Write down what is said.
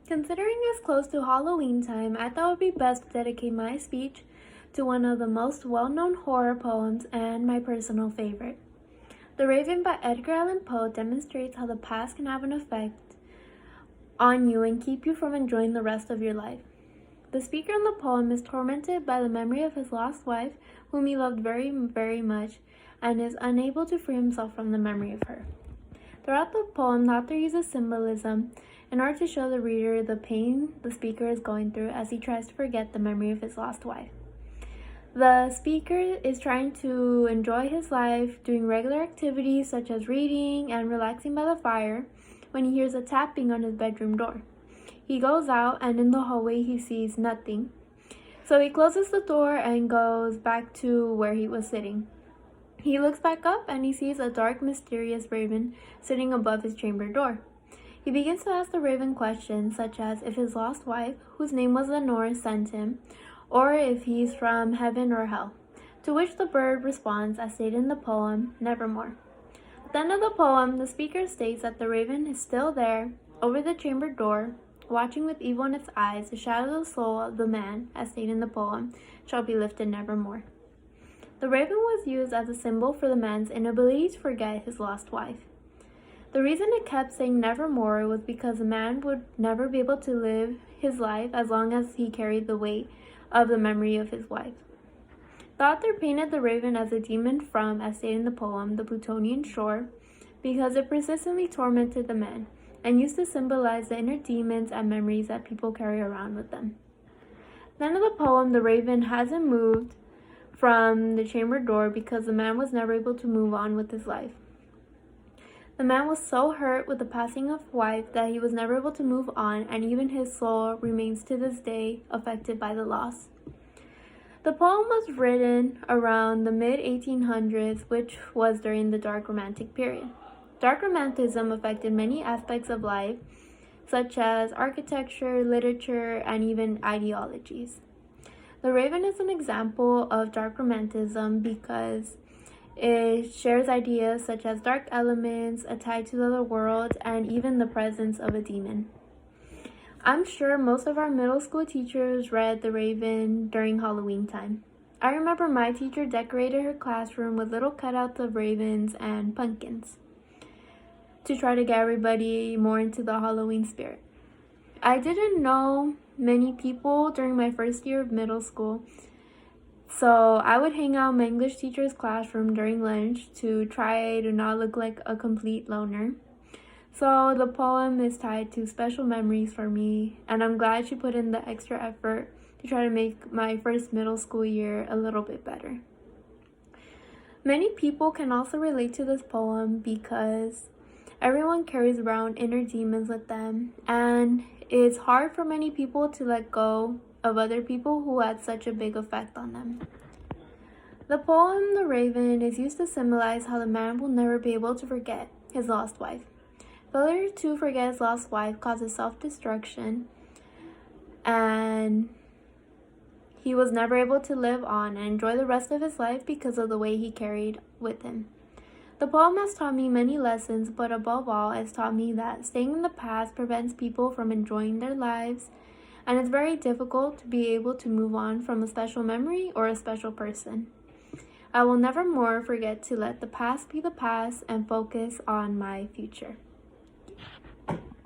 Considering it's close to Halloween time, I thought it would be best to dedicate my speech to one of the most well-known horror poems and my personal favorite. The Raven by Edgar Allan Poe demonstrates how the past can have an effect on you and keep you from enjoying the rest of your life. The speaker in the poem is tormented by the memory of his lost wife, whom he loved very, very much, and is unable to free himself from the memory of her. Throughout the poem, the author uses symbolism in order to show the reader the pain the speaker is going through as he tries to forget the memory of his lost wife. The speaker is trying to enjoy his life, doing regular activities such as reading and relaxing by the fire, when he hears a tapping on his bedroom door. He goes out, and in the hallway he sees nothing. So he closes the door and goes back to where he was sitting. He looks back up and he sees a dark, mysterious raven sitting above his chamber door. He begins to ask the raven questions such as if his lost wife, whose name was Lenore, sent him, or if he's from heaven or hell, to which the bird responds as stated in the poem, nevermore. At the end of the poem, the speaker states that the raven is still there, over the chamber door, watching with evil in its eyes. The shadow of the soul of the man, as stated in the poem, shall be lifted nevermore. The raven was used as a symbol for the man's inability to forget his lost wife. The reason it kept saying nevermore was because the man would never be able to live his life as long as he carried the weight of the memory of his wife. The author painted the raven as a demon from, as stated in the poem, the Plutonian shore, because it persistently tormented the man and used to symbolize the inner demons and memories that people carry around with them. At the end of the poem, the raven hasn't moved from the chamber door because the man was never able to move on with his life. The man was so hurt with the passing of wife that he was never able to move on, and even his soul remains to this day affected by the loss. The poem was written around the mid-1800s, which was during the Dark Romantic period. Dark Romanticism affected many aspects of life, such as architecture, literature, and even ideologies. The Raven is an example of Dark Romanticism because it shares ideas such as dark elements, a tie to the other world, and even the presence of a demon. I'm sure most of our middle school teachers read The Raven during Halloween time. I remember my teacher decorated her classroom with little cutouts of ravens and pumpkins to try to get everybody more into the Halloween spirit. I didn't know many people during my first year of middle school, so I would hang out in my English teacher's classroom during lunch to try to not look like a complete loner. So the poem is tied to special memories for me, and I'm glad she put in the extra effort to try to make my first middle school year a little bit better. Many people can also relate to this poem because everyone carries around inner demons with them, and it's hard for many people to let go of other people who had such a big effect on them. The poem The Raven is used to symbolize how the man will never be able to forget his lost wife. Failure to forget his lost wife causes self-destruction, and he was never able to live on and enjoy the rest of his life because of the way he carried with him. The poem has taught me many lessons, but above all, it's taught me that staying in the past prevents people from enjoying their lives, and it's very difficult to be able to move on from a special memory or a special person. I will never more forget to let the past be the past and focus on my future.